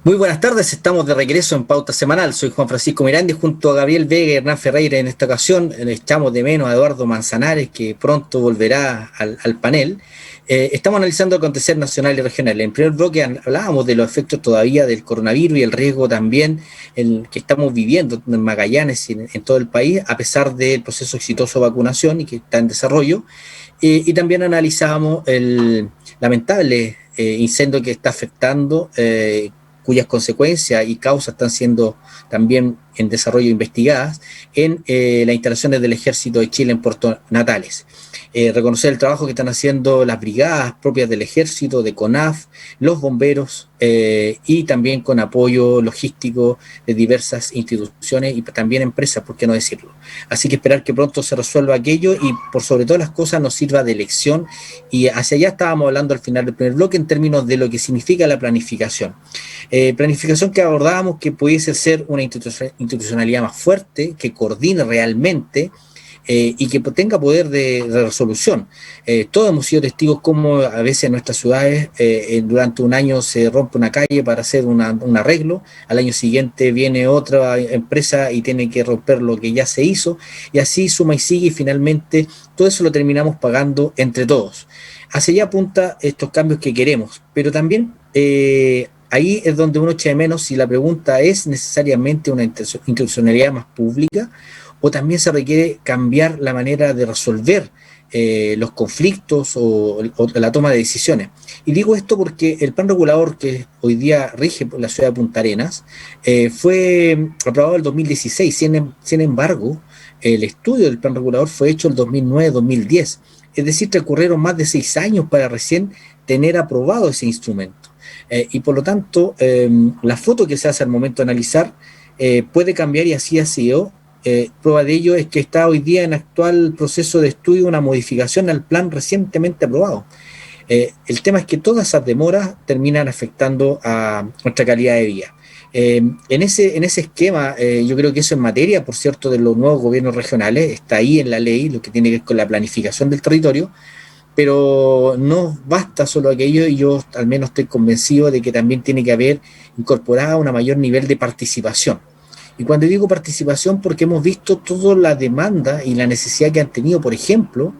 Muy buenas tardes, estamos de regreso en Pauta Semanal. Soy Juan Francisco Miranda y junto a Gabriel Vega y Hernán Ferreira en esta ocasión le echamos de menos a Eduardo Manzanares, que pronto volverá al panel. Estamos analizando el acontecer nacional y regional. En primer bloque hablábamos de los efectos todavía del coronavirus y el riesgo también que estamos viviendo en Magallanes y en todo el país, a pesar del proceso exitoso de vacunación y que está en desarrollo. Y también analizábamos el lamentable incendio que está afectando, cuyas consecuencias y causas están siendo también en desarrollo investigadas en las instalaciones del Ejército de Chile en Puerto Natales. Reconocer el trabajo que están haciendo las brigadas propias del Ejército, de CONAF, los bomberos y también con apoyo logístico de diversas instituciones y también empresas, por qué no decirlo. Así que esperar que pronto se resuelva aquello y por sobre todas las cosas nos sirva de lección, y hacia allá estábamos hablando al final del primer bloque en términos de lo que significa la planificación. Planificación que abordábamos que pudiese ser una institucionalidad más fuerte, que coordine realmente y que tenga poder de resolución. Todos hemos sido testigos cómo a veces en nuestras ciudades durante un año se rompe una calle para hacer un arreglo, al año siguiente viene otra empresa y tiene que romper lo que ya se hizo, y así suma y sigue, y finalmente todo eso lo terminamos pagando entre todos. Hacia allá apunta estos cambios que queremos, pero también ahí es donde uno echa de menos si la pregunta es necesariamente una institucionalidad más pública, o también se requiere cambiar la manera de resolver los conflictos o la toma de decisiones. Y digo esto porque el plan regulador que hoy día rige por la ciudad de Punta Arenas fue aprobado en el 2016, sin embargo, el estudio del plan regulador fue hecho en el 2009-2010, es decir, transcurrieron más de 6 años para recién tener aprobado ese instrumento. Y por lo tanto, la foto que se hace al momento de analizar puede cambiar, y así ha sido. Prueba de ello es que está hoy día en actual proceso de estudio una modificación al plan recientemente aprobado. El tema es que todas esas demoras terminan afectando a nuestra calidad de vida. En ese esquema, yo creo que eso en materia, por cierto, de los nuevos gobiernos regionales, está ahí en la ley, lo que tiene que ver con la planificación del territorio, pero no basta solo aquello, y yo al menos estoy convencido de que también tiene que haber incorporado un mayor nivel de participación. Y cuando digo participación, porque hemos visto toda la demanda y la necesidad que han tenido, por ejemplo,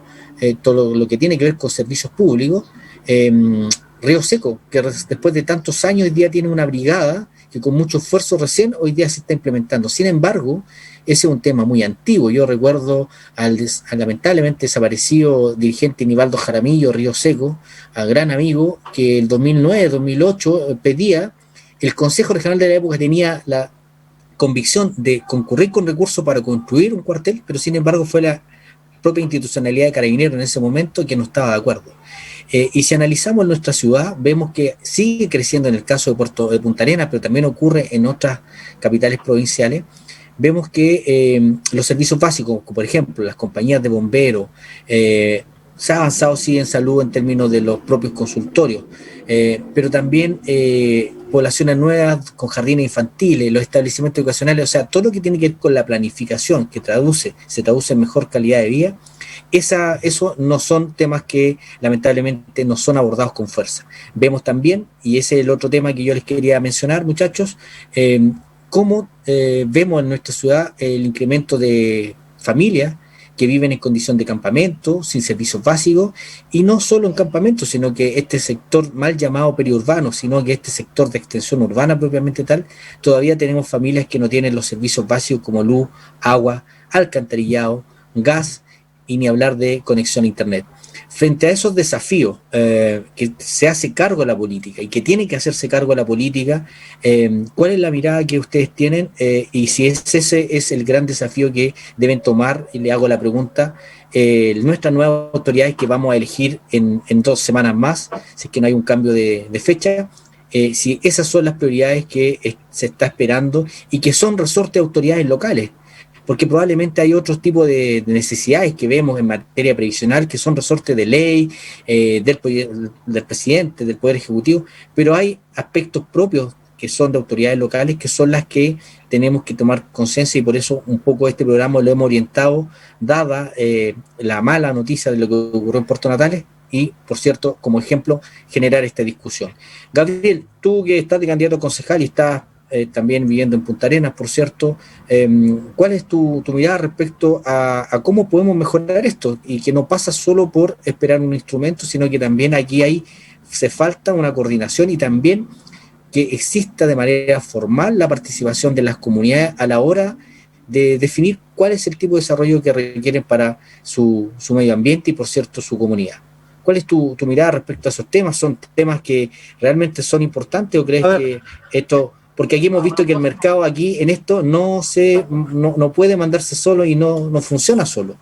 todo lo que tiene que ver con servicios públicos, eh, Río Seco, que después de tantos años hoy día tiene una brigada que con mucho esfuerzo recién hoy día se está implementando. Sin embargo, ese es un tema muy antiguo. Yo recuerdo al lamentablemente desaparecido dirigente Nivaldo Jaramillo, Río Seco, al gran amigo, que el 2009-2008 pedía, el Consejo Regional de la época tenía la convicción de concurrir con recursos para construir un cuartel, pero sin embargo fue la propia institucionalidad de Carabineros en ese momento que no estaba de acuerdo. Y si analizamos nuestra ciudad, vemos que sigue creciendo en el caso de Punta Arenas, pero también ocurre en otras capitales provinciales. Vemos que los servicios básicos, como por ejemplo las compañías de bomberos, se ha avanzado sí en salud en términos de los propios consultorios, pero también poblaciones nuevas con jardines infantiles, los establecimientos educacionales, o sea, todo lo que tiene que ver con la planificación, que se traduce en mejor calidad de vida. Eso no son temas que lamentablemente no son abordados con fuerza. Vemos también, y ese es el otro tema que yo les quería mencionar, muchachos, cómo vemos en nuestra ciudad el incremento de familias que viven en condición de campamento, sin servicios básicos, y no solo en campamentos, sino que este sector mal llamado periurbano, sino que este sector de extensión urbana propiamente tal, todavía tenemos familias que no tienen los servicios básicos como luz, agua, alcantarillado, gas, y ni hablar de conexión a internet. Frente a esos desafíos que se hace cargo la política y que tiene que hacerse cargo la política, ¿cuál es la mirada que ustedes tienen? Y si ese es el gran desafío que deben tomar, y le hago la pregunta, nuestras nuevas autoridades que vamos a elegir en 2 semanas más, si es que no hay un cambio de fecha, si esas son las prioridades que se está esperando y que son resorte de autoridades locales, porque probablemente hay otros tipos de necesidades que vemos en materia previsional que son resorte de ley, del presidente, del Poder Ejecutivo, pero hay aspectos propios que son de autoridades locales, que son las que tenemos que tomar conciencia, y por eso un poco este programa lo hemos orientado, dada la mala noticia de lo que ocurrió en Puerto Natales, y, por cierto, como ejemplo, generar esta discusión. Gabriel, tú que estás de candidato a concejal y estás también viviendo en Punta Arenas, por cierto, ¿cuál es tu mirada respecto a cómo podemos mejorar esto? Y que no pasa solo por esperar un instrumento, sino que también aquí se falta una coordinación y también que exista de manera formal la participación de las comunidades a la hora de definir cuál es el tipo de desarrollo que requieren para su medio ambiente y, por cierto, su comunidad. ¿Cuál es tu mirada respecto a esos temas? ¿Son temas que realmente son importantes o crees que esto, porque aquí hemos visto que el mercado aquí en esto no puede mandarse solo y no funciona solo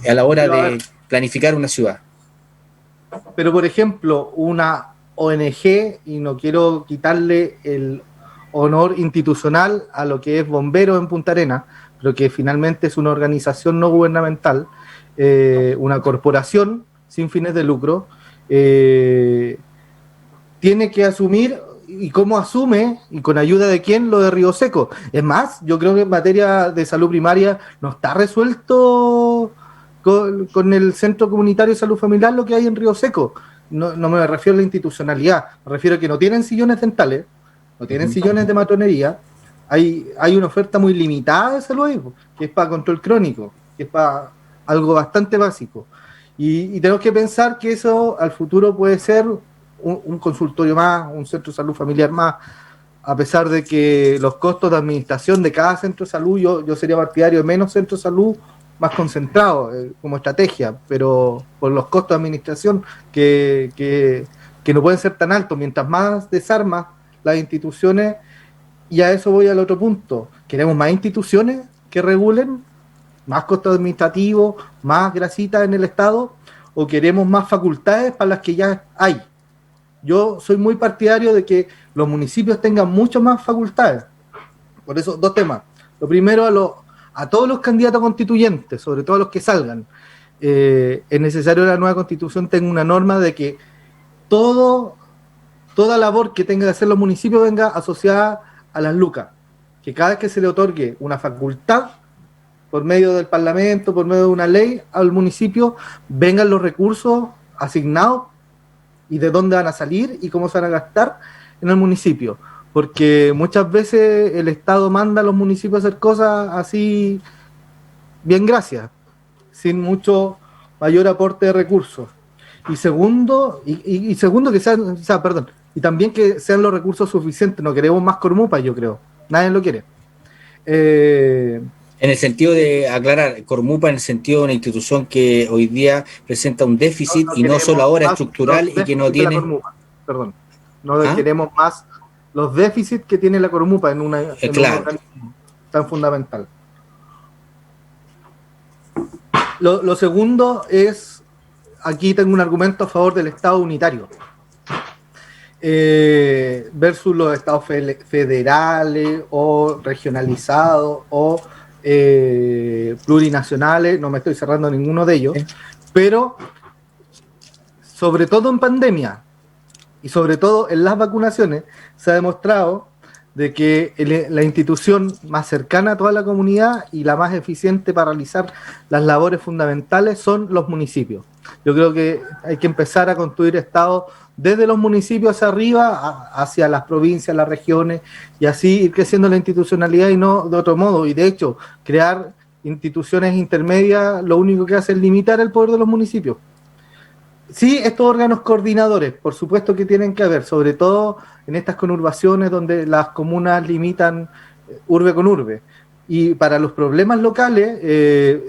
a la hora de planificar una ciudad? Pero, por ejemplo, una ONG, y no quiero quitarle el honor institucional a lo que es Bomberos en Punta Arenas, pero que finalmente es una organización no gubernamental, una corporación sin fines de lucro, tiene que asumir, y cómo asume, y con ayuda de quién, lo de Río Seco. Es más, yo creo que en materia de salud primaria no está resuelto con el Centro Comunitario de Salud Familiar lo que hay en Río Seco. No me refiero a la institucionalidad, me refiero a que no tienen sillones dentales, no tienen sillones de matonería, hay una oferta muy limitada de salud ahí, que es para control crónico, que es para algo bastante básico. Y tenemos que pensar que eso al futuro puede ser un consultorio más, un centro de salud familiar más, a pesar de que los costos de administración de cada centro de salud, yo sería partidario de menos centros de salud más concentrados como estrategia, pero por los costos de administración que no pueden ser tan altos, mientras más desarmas las instituciones, y a eso voy al otro punto. ¿Queremos más instituciones que regulen? ¿Más costos administrativos? ¿Más grasitas en el Estado? ¿O queremos más facultades para las que ya hay? Yo soy muy partidario de que los municipios tengan mucho más facultades. Por eso, dos temas. Lo primero, a todos los candidatos constituyentes, sobre todo a los que salgan, es necesario que la nueva constitución tenga una norma de que toda labor que tenga que hacer los municipios venga asociada a las lucas. Que cada vez que se le otorgue una facultad por medio del Parlamento, por medio de una ley al municipio, vengan los recursos asignados y de dónde van a salir y cómo se van a gastar en el municipio. Porque muchas veces el Estado manda a los municipios a hacer cosas así, bien gracias, sin mucho mayor aporte de recursos. Y segundo, que sean, y también que sean los recursos suficientes. No queremos más Cormupa, yo creo. Nadie lo quiere. En el sentido de aclarar, Cormupa en el sentido de una institución que hoy día presenta un déficit y no solo ahora estructural y que no tiene... No queremos más los déficits que tiene la Cormupa en un organismo tan fundamental. Lo segundo es, aquí tengo un argumento a favor del Estado unitario versus los estados federales o regionalizados o plurinacionales. No me estoy cerrando a ninguno de ellos, pero sobre todo en pandemia y sobre todo en las vacunaciones se ha demostrado de que la institución más cercana a toda la comunidad y la más eficiente para realizar las labores fundamentales son los municipios. Yo creo que hay que empezar a construir estados desde los municipios hacia arriba, hacia las provincias, las regiones, y así ir creciendo la institucionalidad y no de otro modo. Y de hecho, crear instituciones intermedias lo único que hace es limitar el poder de los municipios. Sí, estos órganos coordinadores, por supuesto que tienen que haber, sobre todo en estas conurbaciones donde las comunas limitan urbe con urbe. Y para los problemas locales,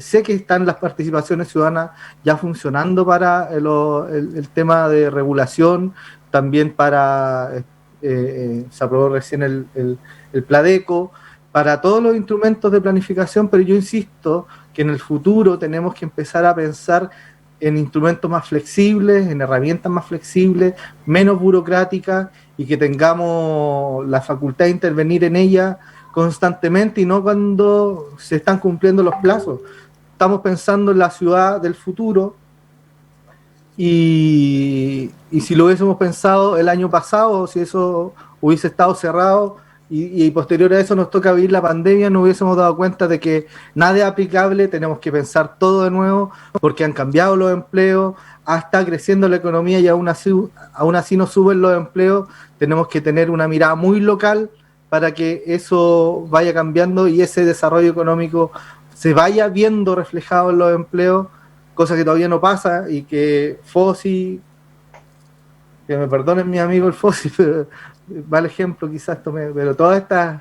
sé que están las participaciones ciudadanas ya funcionando para el tema de regulación, también para, se aprobó recién el Pladeco, para todos los instrumentos de planificación, pero yo insisto que en el futuro tenemos que empezar a pensar en instrumentos más flexibles, en herramientas más flexibles, menos burocráticas, y que tengamos la facultad de intervenir en ellas constantemente y no cuando se están cumpliendo los plazos. Estamos pensando en la ciudad del futuro y si lo hubiésemos pensado el año pasado, si eso hubiese estado cerrado, y posterior a eso nos toca vivir la pandemia, nos hubiésemos dado cuenta de que nada es aplicable, tenemos que pensar todo de nuevo, porque han cambiado los empleos, está creciendo la economía y aún así no suben los empleos, tenemos que tener una mirada muy local para que eso vaya cambiando y ese desarrollo económico se vaya viendo reflejado en los empleos, cosa que todavía no pasa y que Fossi, que me perdonen mi amigo el Fossi, pero mal ejemplo quizás tomé, pero todas estas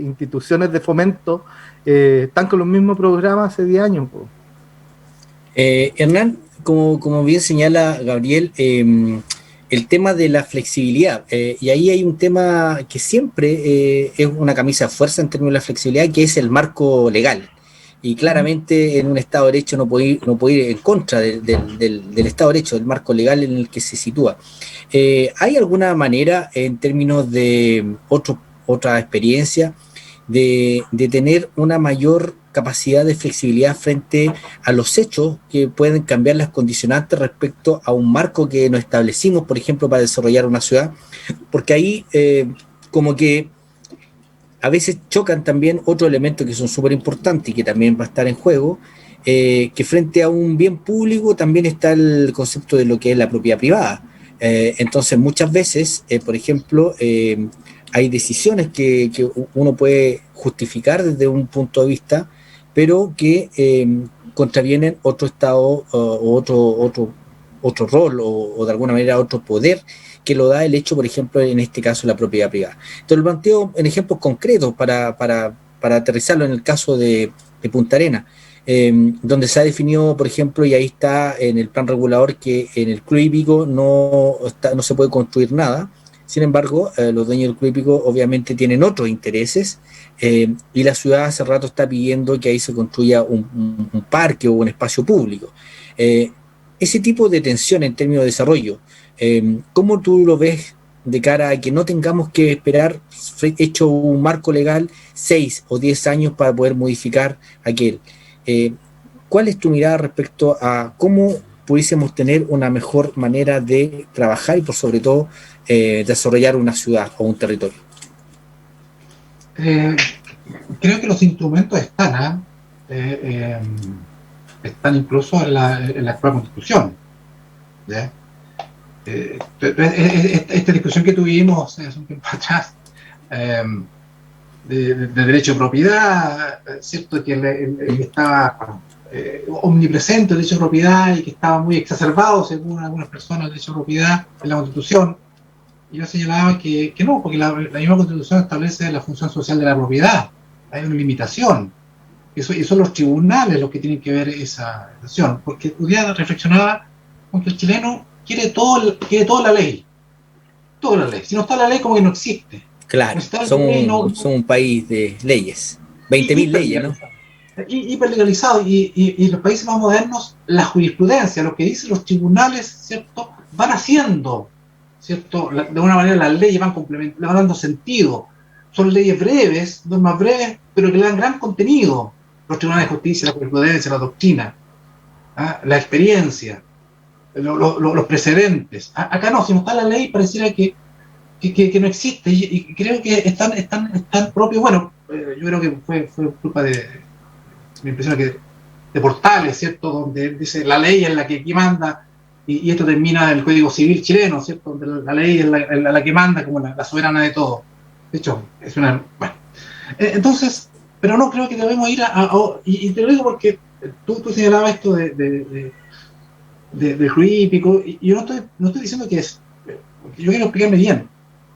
instituciones de fomento están con los mismos programas hace 10 años. Hernán, como bien señala Gabriel, el tema de la flexibilidad, y ahí hay un tema que siempre es una camisa de fuerza en términos de la flexibilidad, que es el marco legal. Y claramente en un Estado de Derecho no puede ir en contra del Estado de Derecho, del marco legal en el que se sitúa. ¿Hay alguna manera, en términos de otra experiencia, de tener una mayor capacidad de flexibilidad frente a los hechos que pueden cambiar las condicionantes respecto a un marco que nos establecimos, por ejemplo, para desarrollar una ciudad? Porque ahí como que a veces chocan también otros elementos que son súper importantes y que también va a estar en juego, que frente a un bien público también está el concepto de lo que es la propiedad privada. Entonces muchas veces, por ejemplo, hay decisiones que uno puede justificar desde un punto de vista, pero que contravienen otro Estado o otro rol o de alguna manera otro poder que lo da el hecho, por ejemplo, en este caso, la propiedad privada. Entonces lo planteo en ejemplos concretos para aterrizarlo en el caso de Punta Arenas, donde se ha definido, por ejemplo, y ahí está en el plan regulador, que en el club hípico no se puede construir nada. Sin embargo, los dueños del club hípico obviamente tienen otros intereses, y la ciudad hace rato está pidiendo que ahí se construya un parque o un espacio público. Ese tipo de tensión en términos de desarrollo, ¿cómo tú lo ves de cara a que no tengamos que esperar, hecho un marco legal, 6 o 10 años para poder modificar aquel? ¿Cuál es tu mirada respecto a cómo pudiésemos tener una mejor manera de trabajar y por sobre todo desarrollar una ciudad o un territorio? Creo que los instrumentos están incluso en la actual Constitución, ¿ya? Esta discusión que tuvimos hace un tiempo atrás de derecho de propiedad, cierto que estaba omnipresente el derecho de propiedad y que estaba muy exacerbado, según algunas personas, el derecho de propiedad en la Constitución. Y yo señalaba que no, porque la misma Constitución establece la función social de la propiedad. Hay una limitación. Y son los tribunales los que tienen que ver esa situación. Porque un día reflexionaba con que el chileno quiere toda la ley. Toda la ley. Si no está la ley, como que no existe. Claro, no somos un país de leyes. 20.000 leyes, ¿no? Hiperlegalizado. Y los países más modernos, la jurisprudencia, lo que dicen los tribunales, ¿cierto?, van haciendo, ¿cierto? De alguna manera las leyes van dando sentido. Son leyes breves, normas breves, pero que le dan gran contenido. Los tribunales de justicia, la jurisprudencia, la doctrina, la experiencia, los precedentes. Acá no, si no está la ley, pareciera que no existe. Y creo que están propios. Bueno, yo creo que fue culpa me impresiona que de Portales, ¿cierto?, donde dice la ley es la que aquí manda. Y esto termina en el Código Civil chileno, ¿cierto?, donde la ley es la que manda como la soberana de todo. De hecho, es una... Bueno. Entonces, pero no, creo que debemos ir y te lo digo porque tú señalabas esto del ruido hípico, y yo no estoy diciendo que es... Yo quiero explicarme bien.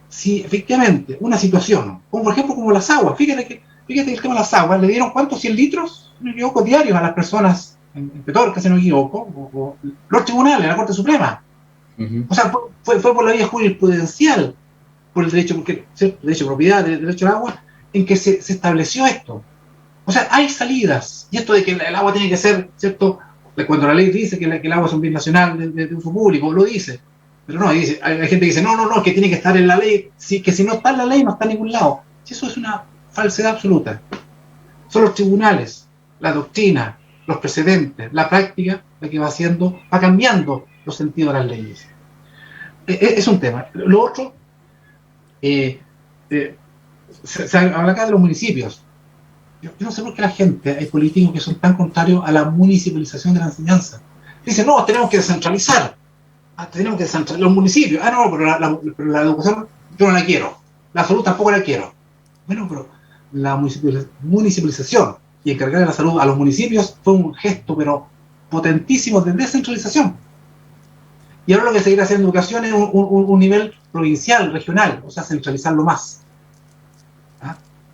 Si efectivamente una situación, como por ejemplo como las aguas, fíjate el tema de las aguas, le dieron ¿cuántos? 100 litros, no me equivoco, diarios a las personas en Petorca, si no me equivoco, o los tribunales, la Corte Suprema. Uh-huh. O sea, fue por la vía jurisprudencial, por el derecho de propiedad, el derecho al agua, en que se estableció esto. O sea, hay salidas, y esto de que el agua tiene que ser, ¿cierto?, cuando la ley dice que el agua es un bien nacional de uso público, lo dice, pero no, hay gente que dice, no, que tiene que estar en la ley, que si no está en la ley no está en ningún lado. Si eso es una falsedad absoluta. Son los tribunales, la doctrina, los precedentes, la práctica, la que va cambiando los sentidos de las leyes. Es un tema. Lo otro, se habla acá de los municipios. Yo no sé por qué la gente, hay políticos que son tan contrarios a la municipalización de la enseñanza. Dicen, no, tenemos que descentralizar. Tenemos que descentralizar los municipios. No, pero la educación yo no la quiero. La salud tampoco la quiero. Bueno, pero la municipalización y encargar de la salud a los municipios fue un gesto, pero potentísimo de descentralización. Y ahora lo que seguirá haciendo educación es un nivel provincial, regional, o sea, centralizarlo más.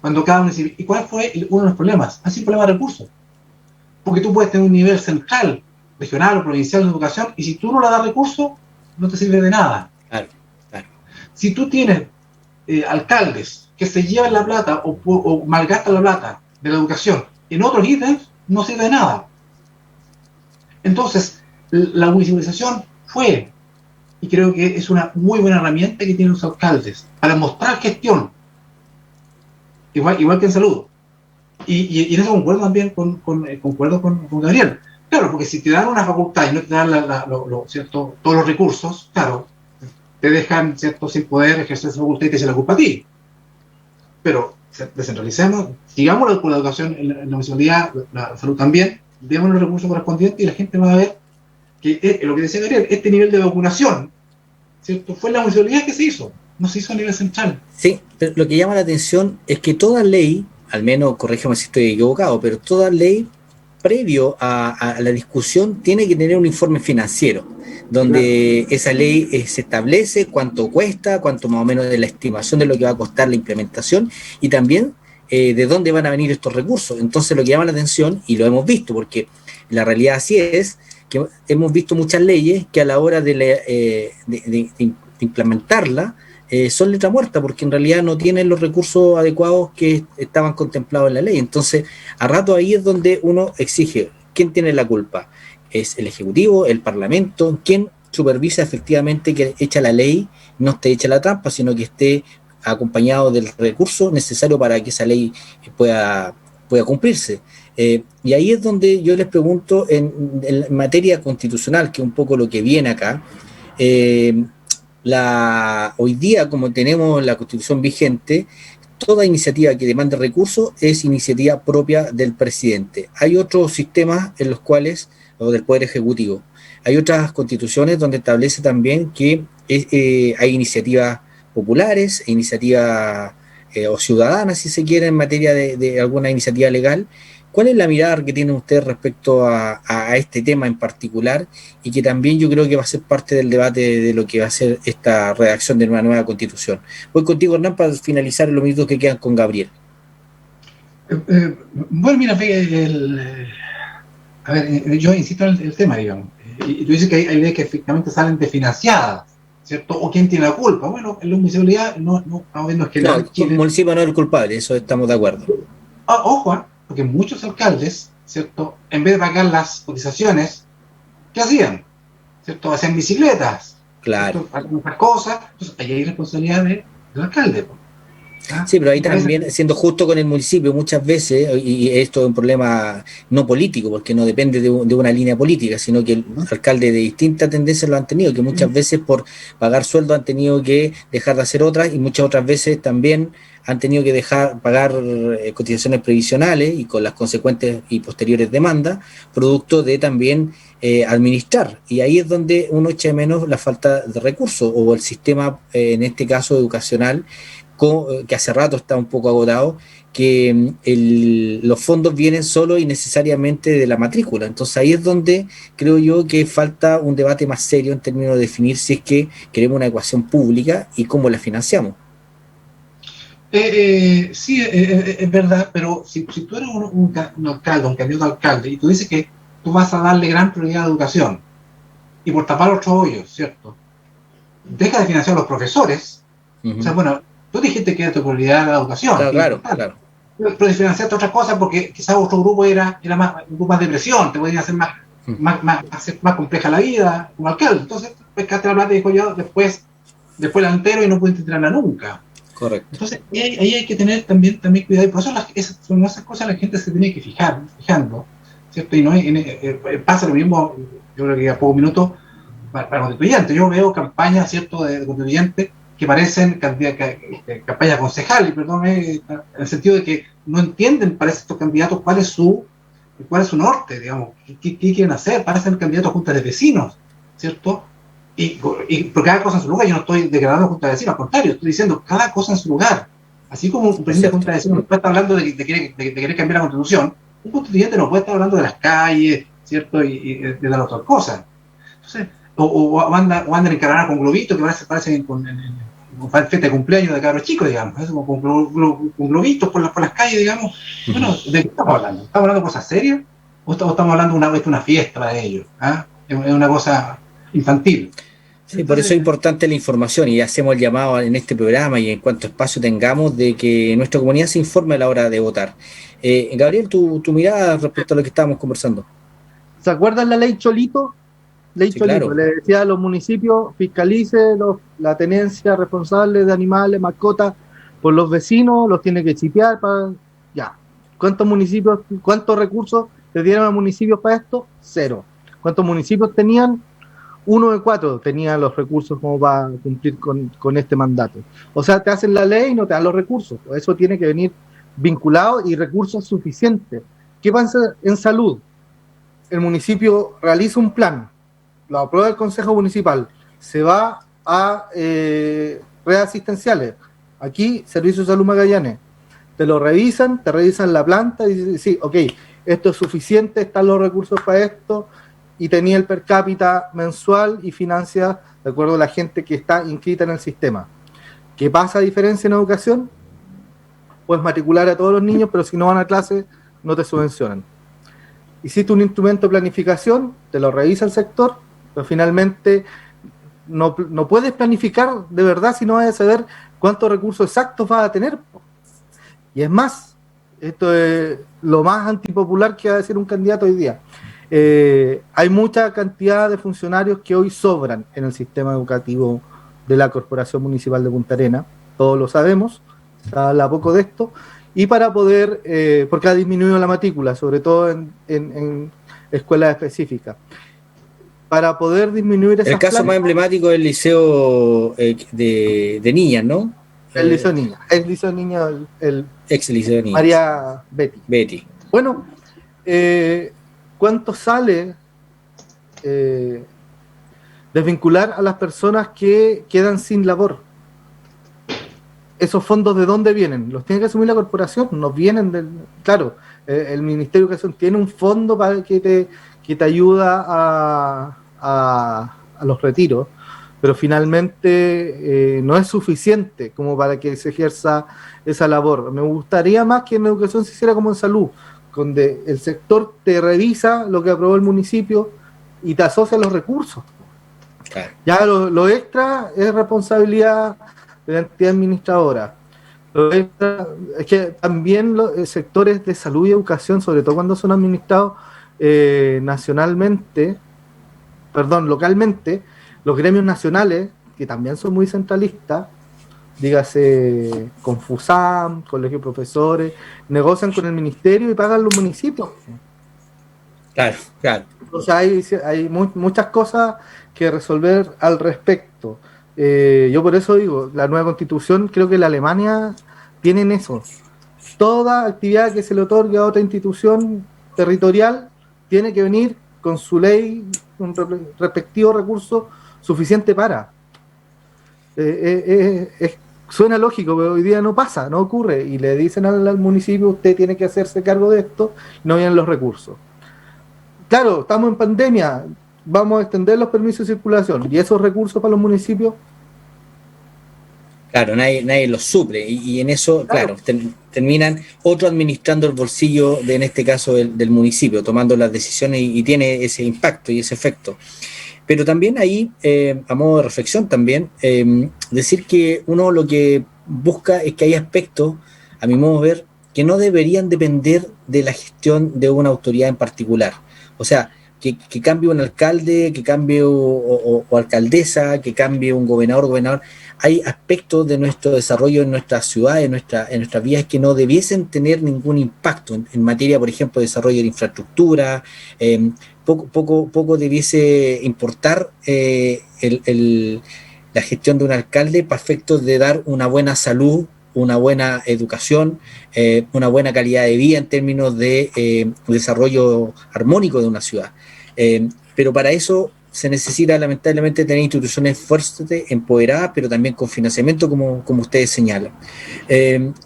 Cuando cada municipio. ¿Y cuál fue uno de los problemas? Ha sido el problema de recursos. Porque tú puedes tener un nivel central, regional o provincial de educación, y si tú no le das recursos, no te sirve de nada. Claro, claro. Si tú tienes alcaldes que se llevan la plata o malgastan la plata de la educación en otros ítems, no sirve de nada. Entonces, la municipalización fue, y creo que es una muy buena herramienta que tienen los alcaldes para mostrar gestión, igual que en salud. Y en eso concuerdo también concuerdo con Gabriel. Claro, porque si te dan una facultad y no te dan ¿cierto? Todos los recursos, claro, te dejan, ¿cierto?, sin poder ejercer esa facultad y te echa la culpa a ti. Pero descentralicemos, sigamos con la educación en la municipalidad, la salud también, demos los recursos correspondientes y la gente va a ver que lo que decía Gabriel, este nivel de vacunación, ¿cierto?, fue en la municipalidad que se hizo, no se hizo a nivel central. Sí, pero lo que llama la atención es que toda ley, al menos corrígeme si estoy equivocado, pero toda ley previo a la discusión tiene que tener un informe financiero, donde esa ley se establece cuánto cuesta, cuánto más o menos de la estimación de lo que va a costar la implementación y también de dónde van a venir estos recursos. Entonces lo que llama la atención, y lo hemos visto, porque la realidad así es, que hemos visto muchas leyes que a la hora de implementarla son letra muerta, porque en realidad no tienen los recursos adecuados que estaban contemplados en la ley. Entonces, a rato ahí es donde uno exige, ¿quién tiene la culpa? ¿Es el Ejecutivo, el Parlamento? ¿Quién supervisa efectivamente que echa la ley, no esté hecha la trampa, sino que esté acompañado del recurso necesario para que esa ley pueda cumplirse? Y ahí es donde yo les pregunto, en materia constitucional, que es un poco lo que viene acá, hoy día, como tenemos la Constitución vigente, toda iniciativa que demande recursos es iniciativa propia del presidente. Hay otros sistemas en los cuales, o del Poder Ejecutivo, hay otras constituciones donde establece también que hay iniciativas populares, iniciativas o ciudadanas, si se quiere, en materia de alguna iniciativa legal. ¿Cuál es la mirada que tienen ustedes respecto a este tema en particular? Y que también yo creo que va a ser parte del debate de lo que va a ser esta redacción de una nueva constitución. Voy contigo, Hernán, para finalizar los minutos que quedan con Gabriel. Bueno, mira, a ver, yo insisto en el tema, digamos. Y tú dices que hay leyes que efectivamente salen desfinanciadas, ¿cierto? ¿O quién tiene la culpa? Bueno, en la municipalidad no estamos viendo que no, el municipio no es el culpable, eso estamos de acuerdo. Ojo, porque muchos alcaldes, ¿cierto?, en vez de pagar las cotizaciones, ¿qué hacían? ¿Cierto? Hacían bicicletas, claro, otras cosas. Entonces, ahí hay responsabilidad del alcalde. Sí, pero ahí también, siendo justo con el municipio, muchas veces, y esto es un problema no político, porque no depende de una línea política, sino que el alcalde de distintas tendencias lo han tenido, que muchas veces por pagar sueldo han tenido que dejar de hacer otras, y muchas otras veces también han tenido que pagar cotizaciones previsionales y con las consecuentes y posteriores demandas, producto de también administrar. Y ahí es donde uno echa de menos la falta de recursos, o el sistema, en este caso educacional, que hace rato está un poco agotado, que los fondos vienen solo y necesariamente de la matrícula. Entonces ahí es donde creo yo que falta un debate más serio en términos de definir si es que queremos una ecuación pública y cómo la financiamos. Sí, es verdad, pero si tú eres un alcalde, un candidato a alcalde, y tú dices que tú vas a darle gran prioridad a la educación, y por tapar otros hoyos, ¿cierto?, deja de financiar a los profesores. O sea, bueno, tú dijiste que era tu prioridad la educación. Claro. Pero financiaste otras cosas porque quizás otro grupo era un grupo más de presión, te podían hacer más compleja la vida como alcalde. Entonces, pescaste la plata y dijo yo, después la entero y no pudiste tirarla nunca. Correcto. Entonces, ahí hay que tener también cuidado. Y por eso son esas cosas la gente se tiene que fijando, ¿cierto? Y no pasa lo mismo, yo creo que a pocos minutos, para constituyentes. Yo veo campañas, ¿cierto?, de constituyentes que parecen campaña concejal, perdón, en el sentido de que no entienden, parece estos candidatos, cuál es su norte, digamos, qué quieren hacer, parecen candidatos a juntas de vecinos, ¿cierto? Y por cada cosa en su lugar. Yo no estoy degradando juntas de vecinos, al contrario, estoy diciendo cada cosa en su lugar. Así como un presidente de junta de vecinos no puede estar hablando de querer cambiar la constitución, un constituyente no puede estar hablando de las calles, ¿cierto? Y de las otras cosas. Entonces, o andan en caravana con globitos que parecen con fiesta de cumpleaños de cabros chicos, digamos, eso, con globitos por las calles, digamos. Bueno, ¿de qué estamos hablando? ¿Estamos hablando de cosas serias? ¿O estamos hablando de una fiesta para ellos? ¿Ah? Es una cosa infantil. Sí, entonces, por eso es importante la información y hacemos el llamado en este programa y en cuanto espacio tengamos de que nuestra comunidad se informe a la hora de votar. Gabriel, tu mirada respecto a lo que estábamos conversando. ¿Se acuerdan la ley Cholito? Ley sí, Cholito, claro. Le decía a los municipios, fiscalice la tenencia responsable de animales, mascotas, por los vecinos, los tiene que chipear ya. ¿Cuántos municipios, cuántos recursos le dieron a municipios para esto? 0. ¿Cuántos municipios tenían? 1 de 4 tenía los recursos como para cumplir con este mandato. O sea, te hacen la ley y no te dan los recursos. Eso tiene que venir vinculado y recursos suficientes. ¿Qué pasa en salud? El municipio realiza un plan, lo aprueba el Consejo Municipal, se va a redes asistenciales. Aquí, Servicio de Salud Magallanes. Te revisan la planta y dicen, sí, ok, esto es suficiente, están los recursos para esto, y tenía el per cápita mensual y financia de acuerdo a la gente que está inscrita en el sistema. ¿Qué pasa a diferencia en educación? Puedes matricular a todos los niños, pero si no van a clase, no te subvencionan. Hiciste un instrumento de planificación, te lo revisa el sector, pero finalmente no puedes planificar de verdad si no vas a saber cuántos recursos exactos vas a tener. Y es más, esto es lo más antipopular que va a decir un candidato hoy día. Hay mucha cantidad de funcionarios que hoy sobran en el sistema educativo de la Corporación Municipal de Punta Arenas, todos lo sabemos, se habla poco de esto, y para poder, porque ha disminuido la matrícula, sobre todo en escuelas específicas, para poder disminuir esas El caso planes, más emblemático es el liceo de niñas, ¿no? El liceo de niñas, el liceo de niñas, el ex liceo de niñas. María Betty. Bueno, ¿cuánto sale desvincular a las personas que quedan sin labor? ¿Esos fondos de dónde vienen? ¿Los tiene que asumir la corporación? ¿Nos vienen del...? Claro, el Ministerio de Educación tiene un fondo para que te ayuda a los retiros, pero finalmente no es suficiente como para que se ejerza esa labor. Me gustaría más que en educación se hiciera como en salud, donde el sector te revisa lo que aprobó el municipio y te asocia los recursos. Claro. Ya lo extra es responsabilidad de la entidad administradora. Lo extra es que también los sectores de salud y educación, sobre todo cuando son administrados localmente, los gremios nacionales, que también son muy centralistas, dígase Confusam, Colegio de Profesores, negocian con el ministerio y pagan los municipios. Claro. Entonces hay muchas cosas que resolver al respecto. Yo por eso digo, la nueva constitución, creo que la Alemania tienen eso. Toda actividad que se le otorgue a otra institución territorial tiene que venir con su ley, un respectivo recurso suficiente para. Suena lógico, pero hoy día no pasa, no ocurre, y le dicen al municipio, usted tiene que hacerse cargo de esto, no vienen los recursos. Claro, estamos en pandemia, vamos a extender los permisos de circulación, y esos recursos para los municipios. Claro, nadie los suple, y en eso, claro, terminan otro administrando el bolsillo, en este caso del municipio, tomando las decisiones, y tiene ese impacto y ese efecto. Pero también ahí, a modo de reflexión también, decir que uno lo que busca es que hay aspectos, a mi modo de ver, que no deberían depender de la gestión de una autoridad en particular. O sea, que cambie un alcalde, que cambie o alcaldesa, que cambie un gobernador. Hay aspectos de nuestro desarrollo en nuestras ciudades, en nuestras vías, que no debiesen tener ningún impacto en materia, por ejemplo, de desarrollo de infraestructura. Poco debiese importar la gestión de un alcalde para efectos de dar una buena salud, una buena educación, una buena calidad de vida en términos de desarrollo armónico de una ciudad. Pero para eso se necesita lamentablemente tener instituciones fuertes, empoderadas, pero también con financiamiento, como ustedes señalan.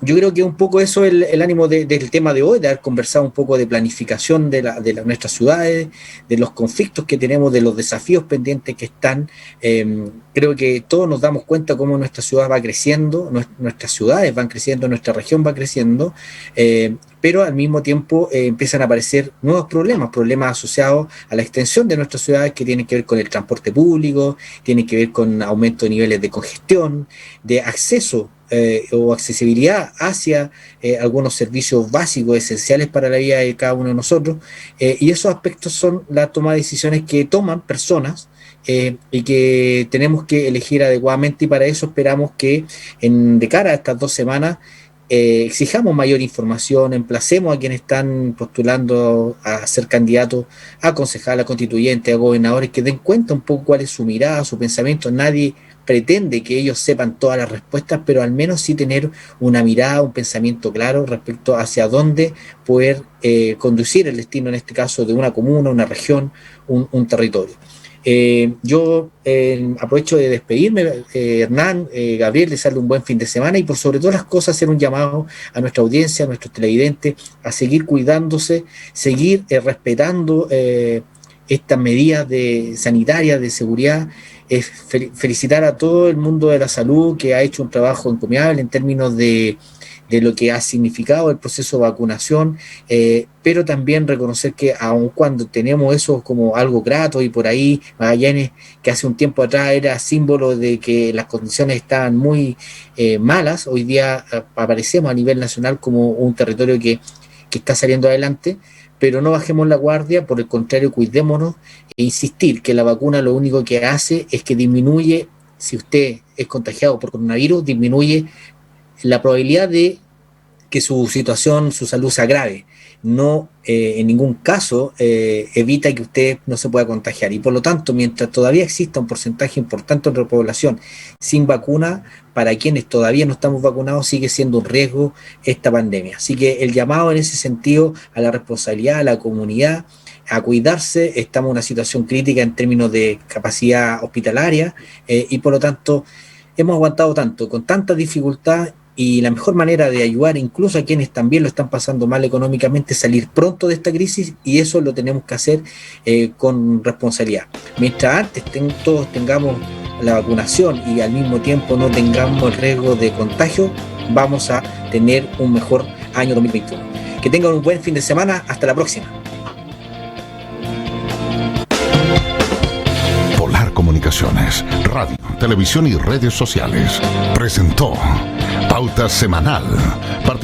Yo creo que un poco eso es el ánimo del tema de hoy, de haber conversado un poco de planificación de nuestras ciudades, de los conflictos que tenemos, de los desafíos pendientes que están. Creo que todos nos damos cuenta cómo nuestra ciudad va creciendo, nuestras ciudades van creciendo, nuestra región va creciendo, pero al mismo tiempo empiezan a aparecer nuevos problemas asociados a la extensión de nuestras ciudades, que tienen que ver con el transporte público, tienen que ver con aumento de niveles de congestión, de acceso o accesibilidad hacia algunos servicios básicos, esenciales para la vida de cada uno de nosotros, y esos aspectos son la toma de decisiones que toman personas, y que tenemos que elegir adecuadamente, y para eso esperamos que de cara a estas 2 semanas exijamos mayor información, emplacemos a quienes están postulando a ser candidatos a concejal, a constituyente, a gobernadores, que den cuenta un poco cuál es su mirada, su pensamiento. Nadie pretende que ellos sepan todas las respuestas, pero al menos sí tener una mirada, un pensamiento claro respecto hacia dónde poder conducir el destino, en este caso, de una comuna, una región, un territorio. Yo aprovecho de despedirme, Hernán, Gabriel, desearle un buen fin de semana, y por sobre todas las cosas hacer un llamado a nuestra audiencia, a nuestros televidentes, a seguir cuidándose, seguir respetando estas medidas sanitarias, de seguridad. Felicitar a todo el mundo de la salud, que ha hecho un trabajo encomiable en términos de lo que ha significado el proceso de vacunación, pero también reconocer que aun cuando tenemos eso como algo grato, y por ahí Magallanes, que hace un tiempo atrás era símbolo de que las condiciones estaban muy malas, hoy día aparecemos a nivel nacional como un territorio que está saliendo adelante. Pero no bajemos la guardia, por el contrario, cuidémonos e insistir que la vacuna lo único que hace es que disminuye, si usted es contagiado por coronavirus, disminuye la probabilidad de que su situación, su salud se agrave. No, en ningún caso evita que usted no se pueda contagiar, y por lo tanto, mientras todavía exista un porcentaje importante de la población sin vacuna, para quienes todavía no estamos vacunados sigue siendo un riesgo esta pandemia. Así que el llamado en ese sentido a la responsabilidad, a la comunidad, a cuidarse. Estamos en una situación crítica en términos de capacidad hospitalaria, y por lo tanto hemos aguantado tanto, con tanta dificultad, y la mejor manera de ayudar incluso a quienes también lo están pasando mal económicamente es salir pronto de esta crisis, y eso lo tenemos que hacer con responsabilidad. Mientras antes todos tengamos la vacunación y al mismo tiempo no tengamos el riesgo de contagio, vamos a tener un mejor año 2021. Que tengan un buen fin de semana. Hasta la próxima. Polar Comunicaciones, radio, televisión y redes sociales presentó Pauta Semanal.